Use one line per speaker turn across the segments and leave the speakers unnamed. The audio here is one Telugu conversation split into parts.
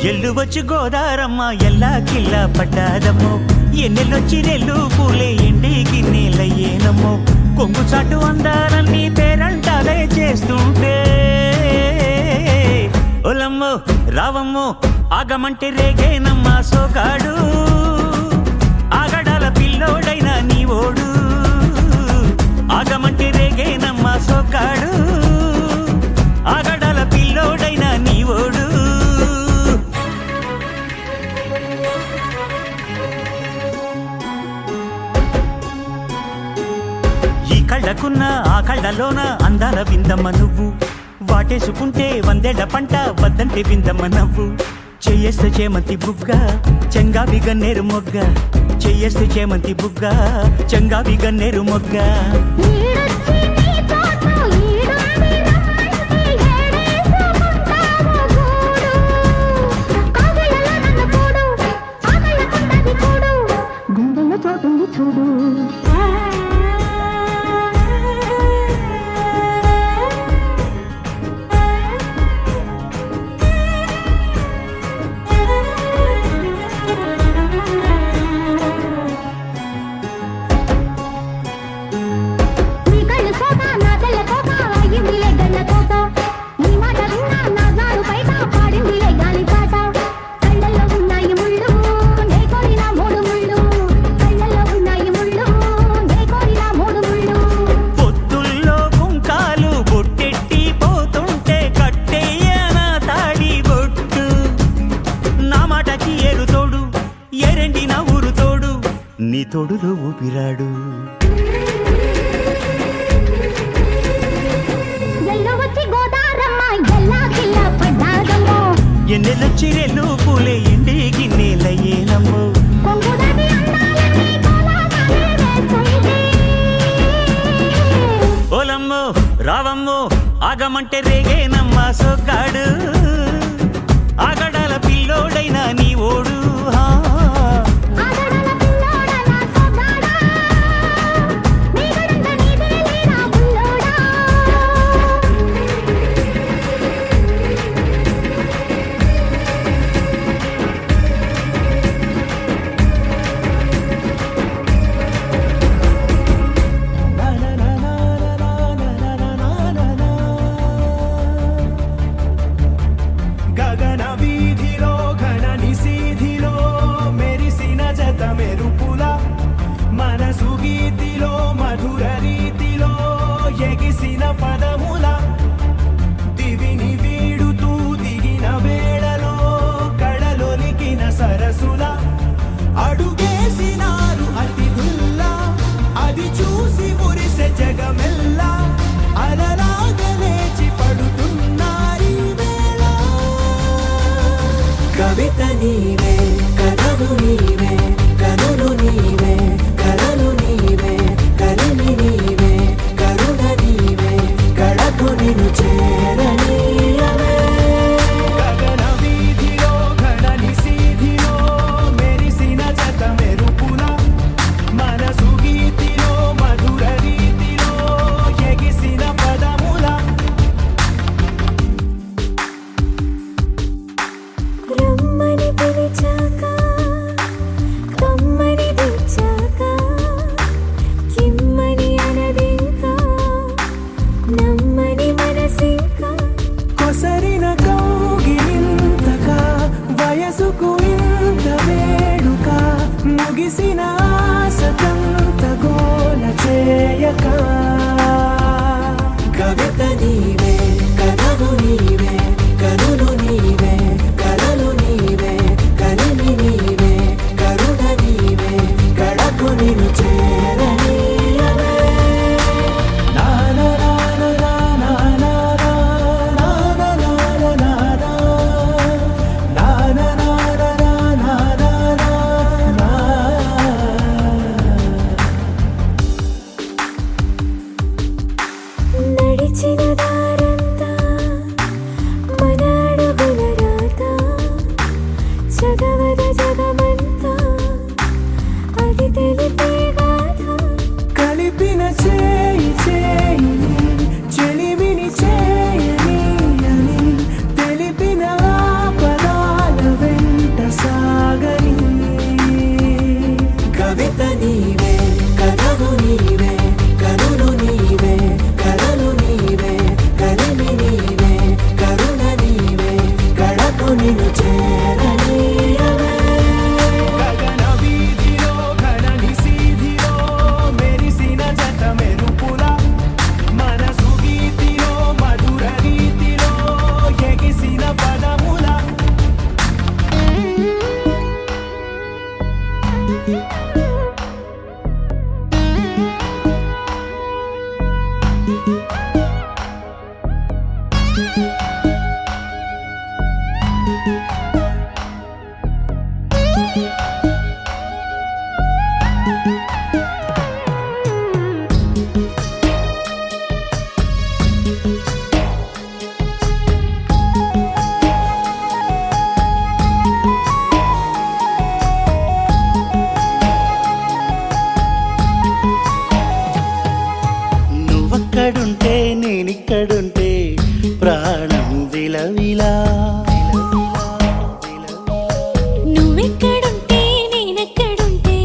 ఎల్లు వచ్చి గోదారమ్మ ఎల్లా కిల్లా పడ్డాదమ్మో ఎన్నెల్లొచ్చి రెల్లు పూలే ఎండి గిన్నెలయ్యేనమ్మో కొంగు చాటు అందాలన్నీ పేరంటాలే చేస్తుంటే ఒలమ్మో రావమ్మో ఆగమంటే రేగేనమ్మ సోగాడు ఆగడాల పిల్లోడైనా నీ ఓడు ఆగమంటే రేగేనమ్మ సోగాడు ఆగడాల పిల్లోడైనా నీ ఓడు ఈ కళ్ళకున్న ఆ కళ్ళలోన అందాల విందమ్మ నువ్వు వాటేసుకుంటే వందేళ్ల పంట వద్దంటే విందమ్మ నవ్వు చెయ్యేస్తే చేమంతి బుగ్గ చెంగావి గన్నేరు మొగ్గ చెయ్యేస్తే చేమంతి బుగ్గ చెంగావి గన్నేరు మొగ్గ
చూడు
నీ తోడులో ఊపిరాడు ఎన్నెలొచ్చి రెల్లు పూలే ఎండి గిన్నెలయ్యేనమ్మో ఓలమ్మో రావమ్మో ఆగమంటే రేగేనమ్మ సోగాడు ఆగడాల పిల్లోడైనా నీ ఓడు
ఎగిసిన పదముల దివిని వీడుతూ దిగిన వేళలో కడలొలికిన సరసుల అడుగేసినారు అతిథుల్లా అది చూసి మురిసె జగమెల్లా అలలాగా లేచి పడుతున్నారీ వేళ కవిత నీవే కథలు నీవే కనులు నీవే కలలు నీవే కలిమి నీవే నిన్ను చేరనీయవే గగన వీధిలో ఘనని సీధిలో మెరిసిన జత మెరుపుల మనసు గీతిలో మధుర రీతిలో ఎగిసిన పదముల
రమ్మని పిలిచాక కమ్మని తెచ్చాక కిమ్మని అనదింకా నమ్మని మనసింకా
కొసరిన కౌగిలింతగా వయసుకు ఇంత వేడుక ముగిసిన ఆశతంత గోల చేయక కవిత నీవే కథలు నీవే కనులు నీవే కలలు నీవే కలిమి నీవే కరుణ నీవే కడకు నిన్ను చేరనీయవే నిన్ను చేరనీయవే.
గగన వీధిలో ఘన నిశీధిలో మెరిసిన జత మెరుపుల మనసు గీతిలో మధుర రీతిలో ఎగిసిన పదముల
నువ్వక్కడుంటే నేనిక్కడుంటే ప్రాణం విలవిలా.
నువ్వెక్కడుంటే నేనెక్కడుంటే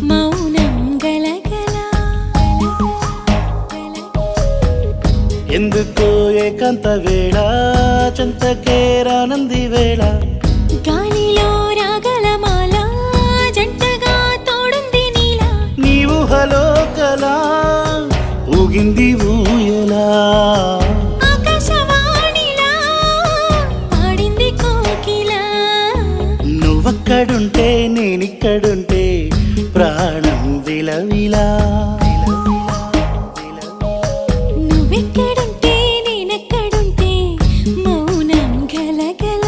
మౌనం గలగల.
ఎందుకో ఏకాంత వేళ చెంతకే రానంది వేళ.
గాలిలో రాగల మాల జంటగా తోడుంది నీలా.
నీ ఊహలో కలా ఊగింది ఊయలా.
ఆకాశవాణిలా పాడింది కోకిలా.
నువ్వక్కడుంటే నేనిక్కడుంటే ప్రాణం విలవిలా.
నువ్వెక్కడుంటే నేనెక్కడుంటే మౌనం గలగల.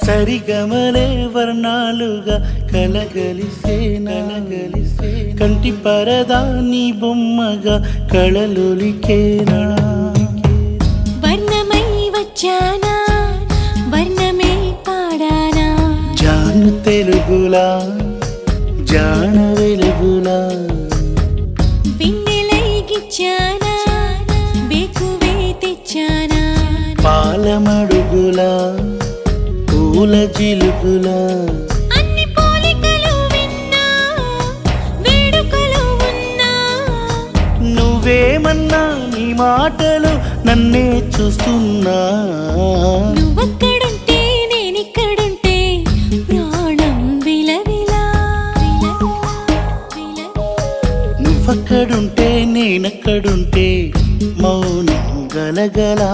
సరిగమలే వర్ణాలుగా కలగలిసే నలగలిసే. కంటి పరదా నీ బొమ్మగా కళలొలికేనా.
వర్ణమై వచ్చానా వర్ణమే పాడానా.
జాను తెలుగులా జాన వెలుగులా.
బిన్నెలై గిచ్చానా బేకువే తెచ్చానా.
పాలమడుగులా పూల జిలుగులా.
అన్ని పోలికలు విన్నా వేడుకలు ఉన్నా.
నువ్వేమన్నా నీ మాటలు నన్నే చూస్తున్నా.
నువ్వక్కడుంటే నేనిక్కడుంటే ప్రాణం విలవిలా.
నువ్వక్కడుంటే నేనక్కడుంటే మౌనం గలగలా.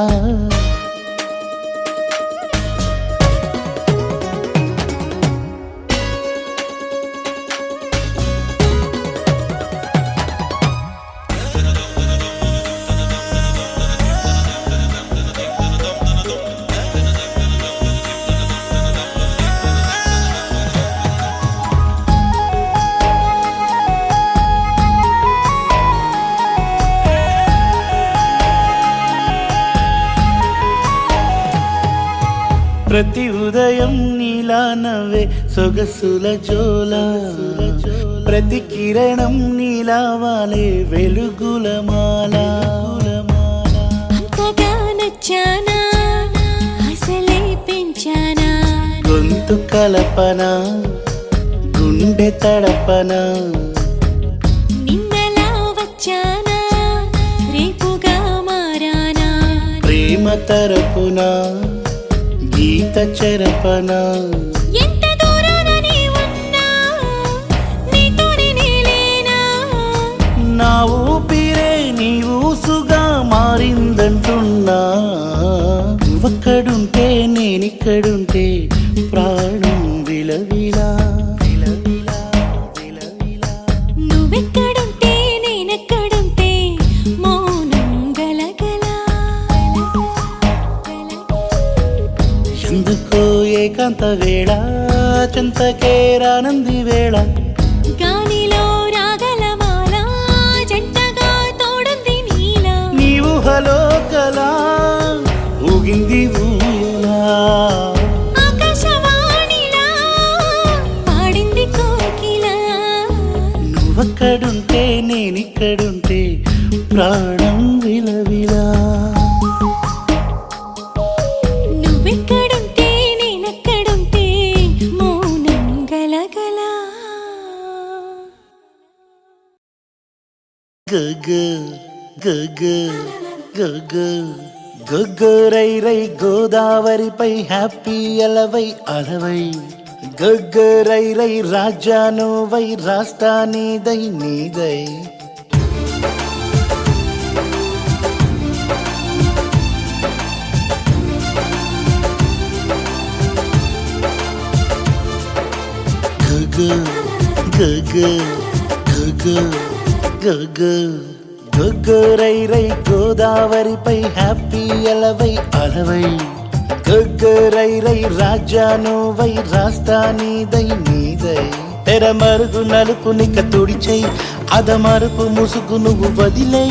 ప్రతి ఉదయం నీలా నవ్వే సొగసుల జోల. ప్రతి కిరణం నీలా వాలే వెలుగుల మాల.
అంతగా నచ్చానా అసలే పెంచానా.
గొంతు కలపన గుండె తడపన.
నిన్నలా వచ్చానా రేపుగా మారానా.
ప్రేమ తరపున గీత చెరపన.
ఎంత దూరాన నీ ఉన్నా నీతోనే నేలేనా.
నా ఊపిరే నీ ఊసుగా మారిందంటున్నా. నువ్వక్కడుంటే నేనిక్కడుంటే ప్రాణం విలవిలా.
నువ్వెక్కడుంటే నేనెక్కడుంటే మౌనం గలగల.
ఎందుకో ఏకాంత వేళ చెంతకే రానంది వేళ.
గాలిలో రాగలమాల జంటగా తోడుంది నీలా
నీ ఊహలో కలా ఊగింది ఊయలా
ఆకాశవాణిలా పాడింది కోకిలా
నువ్వక్కడుంటే నేనిక్కడుంటే ప్రాణం విలవిలా
నువ్వెక్కడుంటే నేనెక్కడుంటే మౌనం గలగల
గగ గగ గగ గగ రై రై గోదావరిపై హ్యాపీ అలవై అలవై గగ రై రై రాజానువై రాస్తా నీదై నీదై గగ గగ గగ గగ గగ రై రై గోదావరిపై హ్యాపీ అలవై అలవై గగ రై రై రాజానువై రాస్తా నీదై నీదై తెర మరుగు నలుపు నిక తుడిచై అదమరుపు ముసుగు నువ్వు వదిలై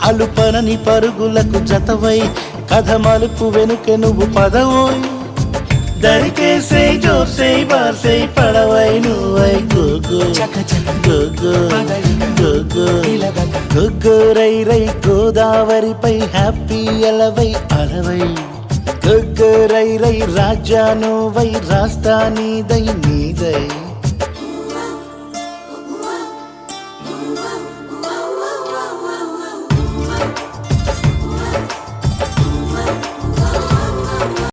అలుపనని పరుగులకు జతవై కథ మలుపు వెనుక నువ్వు పదవోయ్ దరికేసే జోసే బాసే పడవై నువ్వై గోగో గోగో గోగో గోగో రై రై గోదావరిపై హ్యాపీ అలవై అలవై గోగో రై రై రాజానువై రాస్తా నీదై నీదై